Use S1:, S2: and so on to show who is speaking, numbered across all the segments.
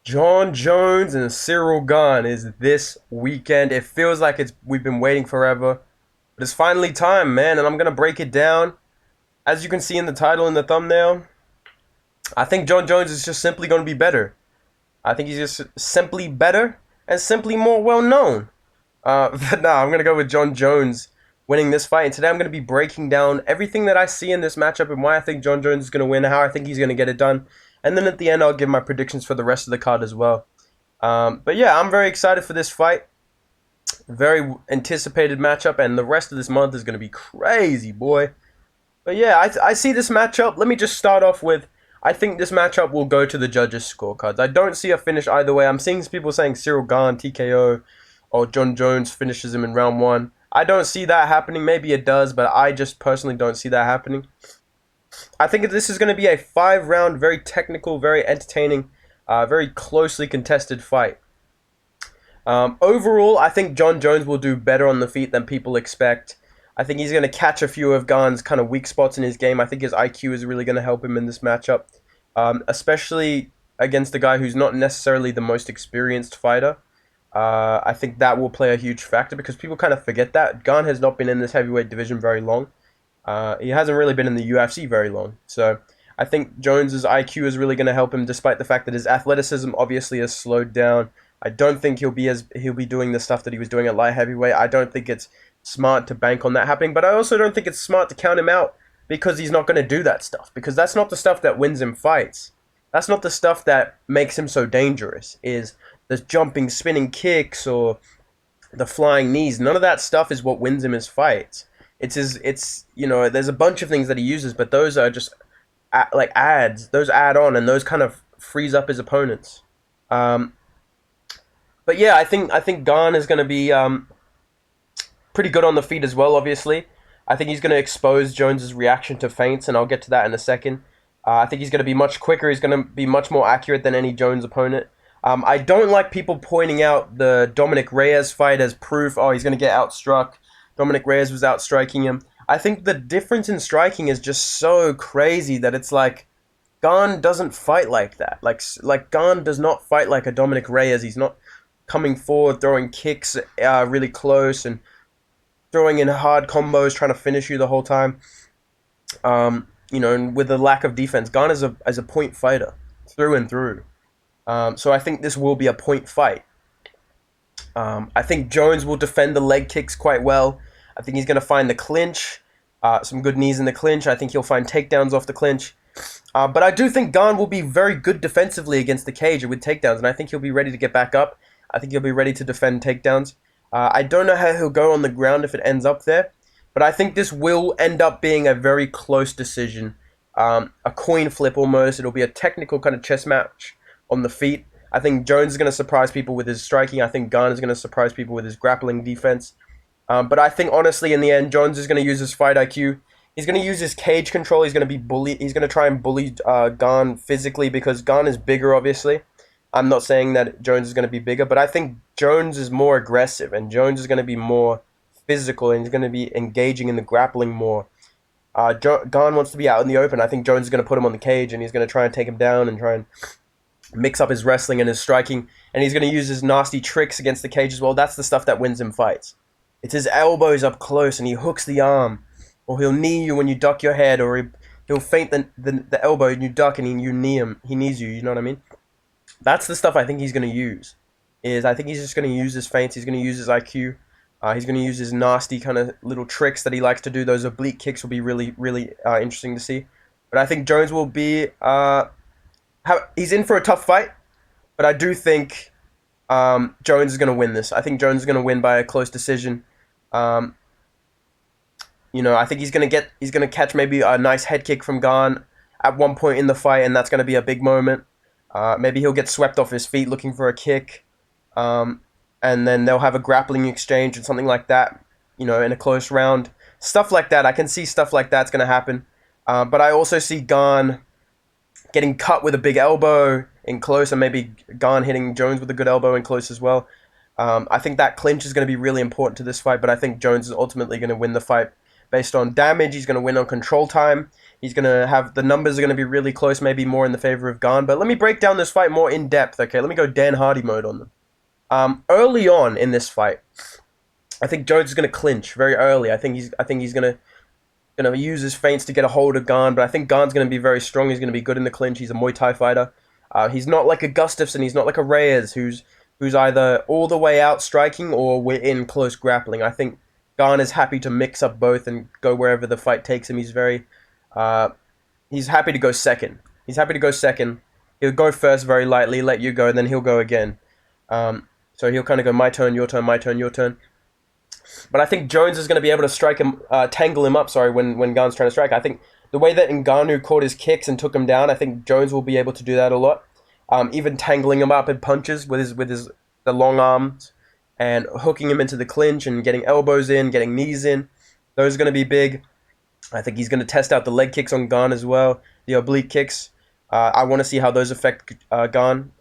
S1: Jon Jones and Ciryl Gane is this weekend. It feels like we've been waiting forever, but it's finally time, man. And I'm gonna break it down. As you can see in the title and the thumbnail, I think Jon Jones is just simply gonna be better. I think he's just simply better and simply more well known. But nah, I'm gonna go with Jon Jones winning this fight. And today I'm gonna be breaking down everything that I see in this matchup and why I think Jon Jones is gonna win, how I think he's gonna get it done. And then at the end, I'll give my predictions for the rest of the card as well. But yeah, I'm very excited for this fight. Very anticipated matchup, and the rest of this month is going to be crazy, boy. But yeah, I see this matchup. Let me just start off with, I think this matchup will go to the judges' scorecards. I don't see a finish either way. I'm seeing people saying Ciryl Gane TKO or Jon Jones finishes him in round one. I don't see that happening. Maybe it does, but I just personally don't see that happening. I think this is going to be a 5-round, very technical, very entertaining, very closely contested fight. Overall, I think Jon Jones will do better on the feet than people expect. I think he's going to catch a few of Gane's kind of weak spots in his game. I think his IQ is really going to help him in this matchup, especially against a guy who's not necessarily the most experienced fighter. I think that will play a huge factor because people kind of forget that. Gane has not been in this heavyweight division very long. He hasn't really been in the UFC very long. So I think Jones's IQ is really going to help him, despite the fact that his athleticism obviously has slowed down. I don't think he'll be doing the stuff that he was doing at light heavyweight. I don't think it's smart to bank on that happening, but I also don't think it's smart to count him out because he's not going to do that stuff, because that's not the stuff that wins him fights. That's not the stuff that makes him so dangerous, is the jumping, spinning kicks or the flying knees. None of that stuff is what wins him his fights. There's a bunch of things that he uses, but those are just like adds. Those add on, and those kind of frees up his opponents. But yeah, I think Gane is going to be pretty good on the feet as well, obviously. I think he's going to expose Jones's reaction to feints, and I'll get to that in a second. I think he's going to be much quicker. He's going to be much more accurate than any Jones opponent. I don't like people pointing out the Dominic Reyes fight as proof, oh, he's going to get outstruck. Dominic Reyes was outstriking him. I think the difference in striking is just so crazy that it's like, Gane doesn't fight like that. Like Gane does not fight like a Dominic Reyes. He's not coming forward, throwing kicks really close and throwing in hard combos, trying to finish you the whole time. And with the lack of defense, Gane is a point fighter through and through. So I think this will be a point fight. I think Jones will defend the leg kicks quite well. I think he's going to find the clinch, some good knees in the clinch. I think he'll find takedowns off the clinch. But I do think Gane will be very good defensively against the cage with takedowns, and I think he'll be ready to get back up. I think he'll be ready to defend takedowns. I don't know how he'll go on the ground if it ends up there, but I think this will end up being a very close decision. A coin flip almost. It'll be a technical kind of chess match on the feet. I think Jones is going to surprise people with his striking. I think Gane is going to surprise people with his grappling defense. But I think, honestly, in the end, Jones is going to use his fight IQ. He's going to use his cage control. He's going to be He's going to try and bully Gane physically because Gane is bigger, obviously. I'm not saying that Jones is going to be bigger, but I think Jones is more aggressive, and Jones is going to be more physical, and he's going to be engaging in the grappling more. Gane wants to be out in the open. I think Jones is going to put him on the cage, and he's going to try and take him down and try and mix up his wrestling and his striking, and he's going to use his nasty tricks against the cage as well. That's the stuff that wins him fights. It's his elbows up close, and he hooks the arm, or he'll knee you when you duck your head, or he'll feint the elbow and you duck, and you knee him. He knees you. You know what I mean? That's the stuff I think he's going to use. I think he's just going to use his feints. He's going to use his IQ. He's going to use his nasty kind of little tricks that he likes to do. Those oblique kicks will be really, really interesting to see. But I think Jones will be... he's in for a tough fight, but I do think Jones is going to win this. I think Jones is going to win by a close decision. I think he's going to catch maybe a nice head kick from Gane at one point in the fight, and that's going to be a big moment. Maybe he'll get swept off his feet looking for a kick, and then they'll have a grappling exchange or something like that, in a close round. Stuff like that. I can see stuff like that's going to happen. But I also see Gane getting cut with a big elbow in close, and maybe Gane hitting Jones with a good elbow in close as well. I think that clinch is going to be really important to this fight, but I think Jones is ultimately going to win the fight based on damage. He's going to win on control time. He's gonna have the numbers are gonna be really close, maybe more in the favor of Gane. But let me break down this fight more in depth. Okay, let me go Dan Hardy mode on them. Early on in this fight, I think Jones is gonna clinch very early. I think he's gonna use his feints to get a hold of Gane, but I think Gane's gonna be very strong. He's gonna be good in the clinch. He's a Muay Thai fighter. He's not like a Gustafsson. He's not like a Reyes, who's either all the way out striking or we're in close grappling. I think Gane is happy to mix up both and go wherever the fight takes him. Uh, he's happy to go second. He's happy to go second. He'll go first very lightly, let you go, and then he'll go again. So he'll kind of go my turn, your turn, my turn, your turn. But I think Jones is going to be able to strike him, tangle him up. Sorry, when Gane's trying to strike. I think the way that Ngannou caught his kicks and took him down, I think Jones will be able to do that a lot. Even tangling him up in punches with the long arms and hooking him into the clinch and getting elbows in, getting knees in. Those are going to be big. I think he's going to test out the leg kicks on Gane as well, the oblique kicks. I want to see how those affect Gane.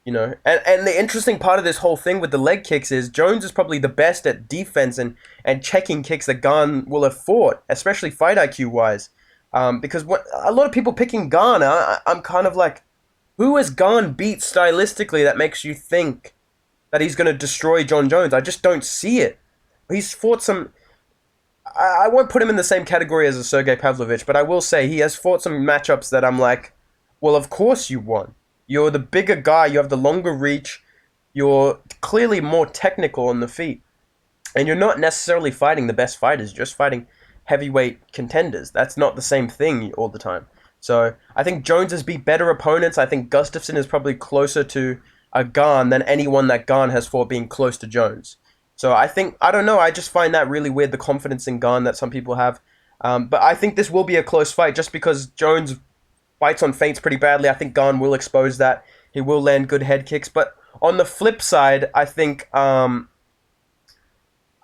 S1: And the interesting part of this whole thing with the leg kicks is Jones is probably the best at defense and checking kicks that Gane will have fought, especially fight IQ wise. Because a lot of people picking Gane, I'm kind of like, who has Gane beat stylistically that makes you think that he's going to destroy Jon Jones? I just don't see it. He's fought some. I won't put him in the same category as a Sergey Pavlovich, but I will say he has fought some matchups that I'm like, well, of course you won. You're the bigger guy, you have the longer reach, you're clearly more technical on the feet. And you're not necessarily fighting the best fighters, you're just fighting heavyweight contenders. That's not the same thing all the time. So I think Jones has beat better opponents. I think Gustafsson is probably closer to a Gane than anyone that Gane has fought being close to Jones. So I don't know, I just find that really weird, the confidence in Gane that some people have. But I think this will be a close fight just because Jones fights on feints pretty badly. I think Gane will expose that. He will land good head kicks. But on the flip side, I think Gane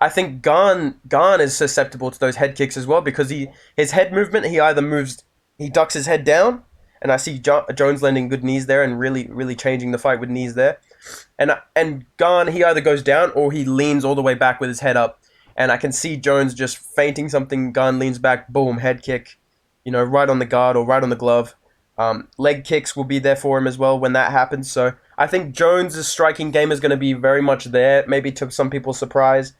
S1: is susceptible to those head kicks as well because his head movement, he ducks his head down, and I see Jones landing good knees there and really, really changing the fight with knees there. And Gane, he either goes down or he leans all the way back with his head up. And I can see Jones just feinting something. Gane leans back, boom, head kick, right on the guard or right on the glove. Leg kicks will be there for him as well when that happens. So I think Jones' striking game is going to be very much there, maybe to some people's surprise.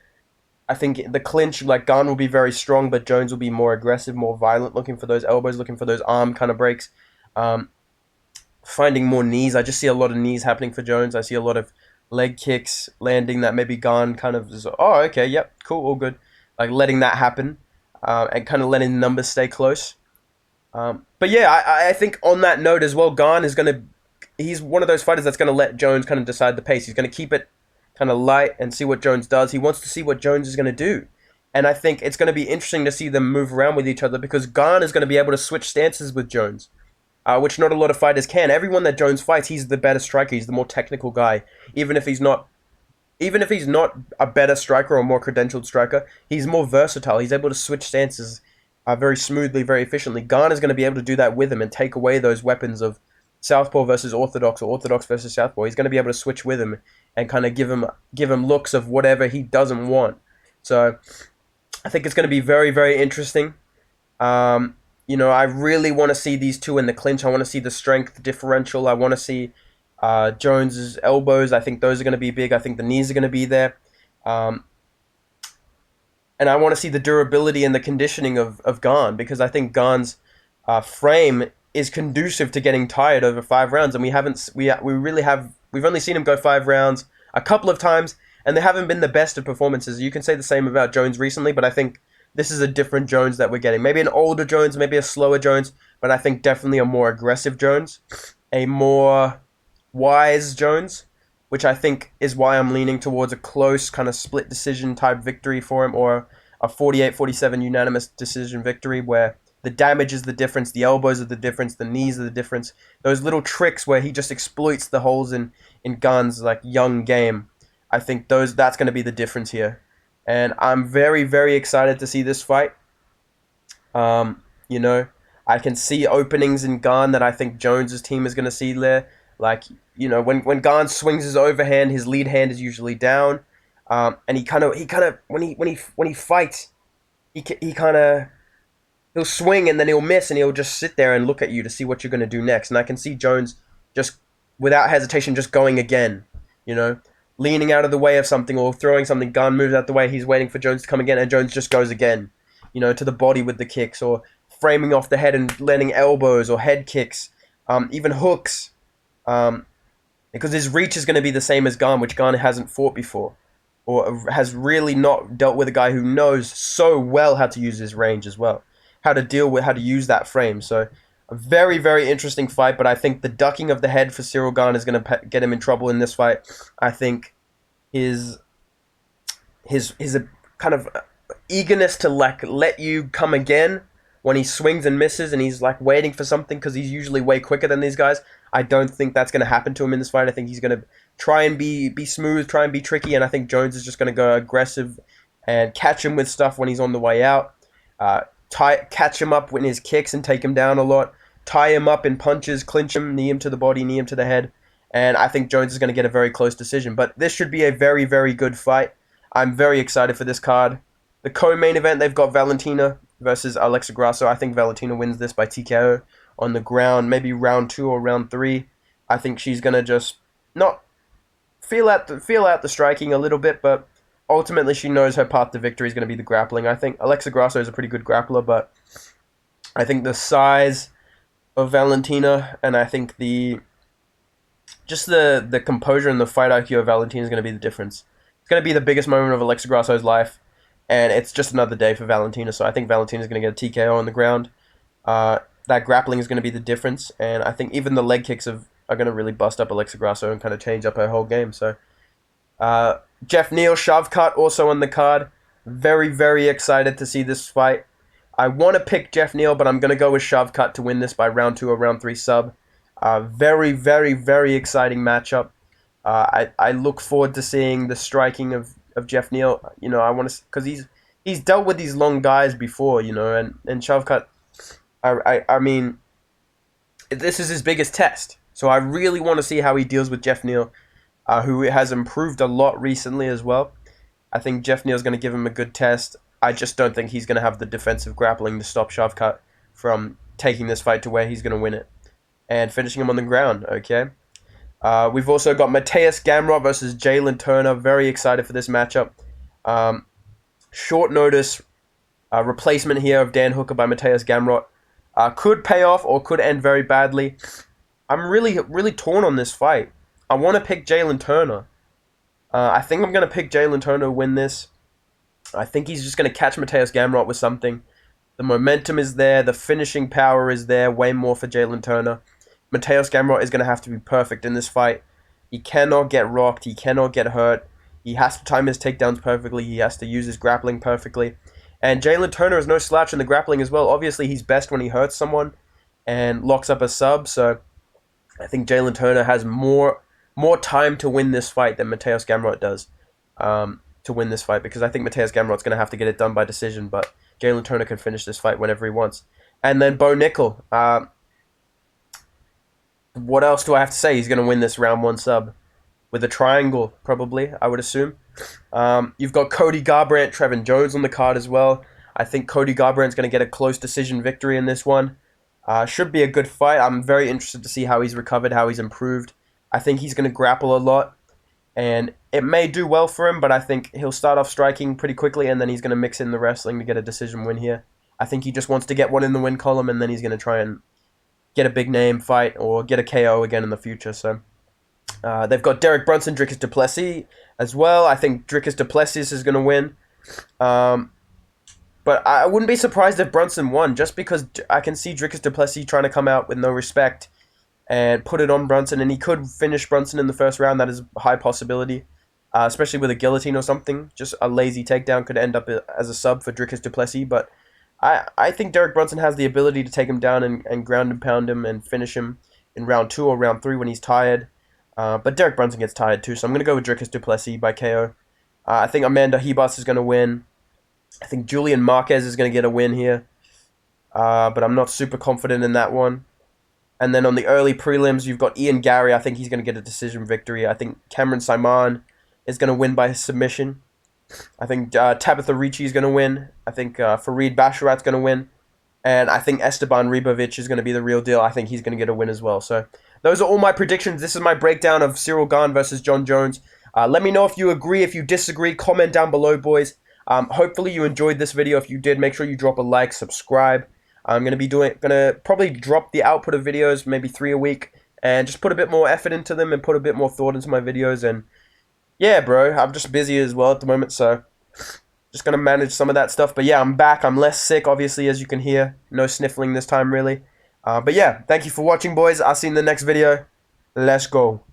S1: I think the clinch, like Gane will be very strong, but Jones will be more aggressive, more violent, looking for those elbows, looking for those arm kind of breaks. Finding more knees. I just see a lot of knees happening for Jones. I see a lot of leg kicks landing that maybe Gane kind of is, oh, okay, yep, cool, all good. Like letting that happen and kind of letting the numbers stay close. But yeah, I think on that note as well, Gane is he's one of those fighters that's going to let Jones kind of decide the pace. He's going to keep it kind of light and see what Jones does. He wants to see what Jones is going to do. And I think it's going to be interesting to see them move around with each other because Gane is going to be able to switch stances with Jones, which not a lot of fighters can. Everyone that Jones fights, he's the better striker. He's the more technical guy. Even if he's not a better striker or more credentialed striker, he's more versatile. He's able to switch stances very smoothly, very efficiently. Gane is going to be able to do that with him and take away those weapons of Southpaw versus Orthodox or Orthodox versus Southpaw. He's going to be able to switch with him and kind of give him looks of whatever he doesn't want. So I think it's going to be very, very interesting. I really want to see these two in the clinch. I want to see the strength differential. I want to see Jones's elbows. I think those are going to be big. I think the knees are going to be there. And I want to see the durability and the conditioning of Gane because I think Gane's frame is conducive to getting tired over 5 rounds, and we've only seen him go 5 rounds a couple of times, and they haven't been the best of performances. You can say the same about Jones recently, but I think this is a different Jones that we're getting. Maybe an older Jones, maybe a slower Jones, but I think definitely a more aggressive Jones, a more wise Jones, which I think is why I'm leaning towards a close kind of split decision type victory for him, or a 48-47 unanimous decision victory where the damage is the difference, the elbows are the difference, the knees are the difference. Those little tricks where he just exploits the holes in Gane's like young game. I think that's going to be the difference here. And I'm very, very excited to see this fight. I can see openings in Gane that I think Jones's team is going to see there. Like, when Gane swings his overhand, his lead hand is usually down. And he kind of when he fights, he'll he'll swing and then he'll miss and he'll just sit there and look at you to see what you're going to do next. And I can see Jones just without hesitation just going again, you know, leaning out of the way of something or throwing something. Gane moves out the way. He's waiting for Jones to come again, and Jones just goes again, you know, to the body with the kicks or framing off the head and landing elbows or head kicks, even hooks. Because his reach is going to be the same as Gane, which Gane hasn't fought before, or has really not dealt with a guy who knows so well how to use his range as well, how to deal with, how to use that frame. So a very, very interesting fight, but I think the ducking of the head for Ciryl Gane is going to get him in trouble in this fight. I think his his kind of eagerness to like let you come again when he swings and misses and he's like waiting for something because he's usually way quicker than these guys. I don't think that's going to happen to him in this fight. I think he's going to try and be smooth, try and be tricky, and I think Jones is just going to go aggressive and catch him with stuff when he's on the way out. Catch him up in his kicks and take him down a lot. Tie him up in punches, clinch him, knee him to the body, knee him to the head. And I think Jones is going to get a very close decision. But this should be a very, very good fight. I'm very excited for this card. The co-main event, they've got Valentina versus Alexa Grasso. I think Valentina wins this by TKO on the ground, maybe round 2 or round 3. I think she's going to just not feel out the striking a little bit, but ultimately she knows her path to victory is going to be the grappling. I think Alexa Grasso is a pretty good grappler, but I think the size of Valentina and I think the composure and the fight IQ of Valentina is going to be the difference. It's going to be the biggest moment of Alexa Grasso's life, and it's just another day for Valentina. So I think Valentina is going to get a TKO on the ground. That grappling is going to be the difference, and I think even the leg kicks are going to really bust up Alexa Grasso and kind of change up her whole game. So Jeff Neal, Shavkat also on the card. Very, very excited to see this fight. I want to pick Jeff Neal, but I'm going to go with Shavkat to win this by round 2 or round 3 sub. Very, very, very exciting matchup. I look forward to seeing the striking of Jeff Neal. You know, I want to, because he's dealt with these long guys before, you know, and Shavkat, I mean, this is his biggest test. So I really want to see how he deals with Jeff Neal, who has improved a lot recently as well. I think Jeff Neal's going to give him a good test. I just don't think he's going to have the defensive grappling to stop Shavkat from taking this fight to where he's going to win it and finishing him on the ground, okay? We've also got Mateusz Gamrot versus Jalen Turner. Very excited for this matchup. Short notice replacement here of Dan Hooker by Mateusz Gamrot. Could pay off or could end very badly. I'm really, really torn on this fight. I want to pick Jalen Turner. I think I'm going to pick Jalen Turner to win this. I think he's just going to catch Mateusz Gamrot with something. The momentum is there. The finishing power is there. Way more for Jalen Turner. Mateusz Gamrot is going to have to be perfect in this fight. He cannot get rocked. He cannot get hurt. He has to time his takedowns perfectly. He has to use his grappling perfectly. And Jalen Turner is no slouch in the grappling as well. Obviously, he's best when he hurts someone and locks up a sub. So I think Jalen Turner has more time to win this fight than Mateusz Gamrot does to win this fight, because I think Mateusz Gamrot's going to have to get it done by decision, but Jalen Turner can finish this fight whenever he wants. And then Bo Nickel. What else do I have to say? He's going to win this round 1 sub with a triangle, probably, I would assume. You've got Cody Garbrandt, Trevin Jones on the card as well. I think Cody Garbrandt's going to get a close decision victory in this one. Should be a good fight. I'm very interested to see how he's recovered, how he's improved. I think he's going to grapple a lot, and it may do well for him, but I think he'll start off striking pretty quickly, and then he's going to mix in the wrestling to get a decision win here. I think he just wants to get one in the win column, and then he's going to try and get a big name fight or get a KO again in the future. So they've got Derek Brunson, Dricus du Plessis as well. I think Dricus du Plessis is going to win. But I wouldn't be surprised if Brunson won, just because I can see Dricus du Plessis trying to come out with no respect and put it on Brunson, and he could finish Brunson in the first round. That is a high possibility, especially with a guillotine or something. Just a lazy takedown could end up as a sub for Dricus du Plessis, but I think Derek Brunson has the ability to take him down and ground and pound him and finish him in round 2 or round 3 when he's tired. But Derek Brunson gets tired too, so I'm going to go with Dricus du Plessis by KO. I think Amanda Ribas is going to win. I think Julian Marquez is going to get a win here, but I'm not super confident in that one. And then on the early prelims, you've got Ian Gary. I think he's going to get a decision victory. I think Cameron Simon is going to win by submission. I think Tabitha Ricci is going to win. I think Fareed Basharat's going to win. And I think Esteban Ribovic is going to be the real deal. I think he's going to get a win as well. So those are all my predictions. This is my breakdown of Ciryl Gane versus Jon Jones. Let me know if you agree, if you disagree. Comment down below, boys. Hopefully you enjoyed this video. If you did, make sure you drop a like, subscribe. I'm gonna probably drop the output of videos, maybe 3 a week, and just put a bit more effort into them and put a bit more thought into my videos. And yeah, bro, I'm just busy as well at the moment, so just gonna manage some of that stuff. But yeah, I'm back. I'm less sick, obviously, as you can hear. No sniffling this time, really. But yeah, thank you for watching, boys. I'll see you in the next video. Let's go.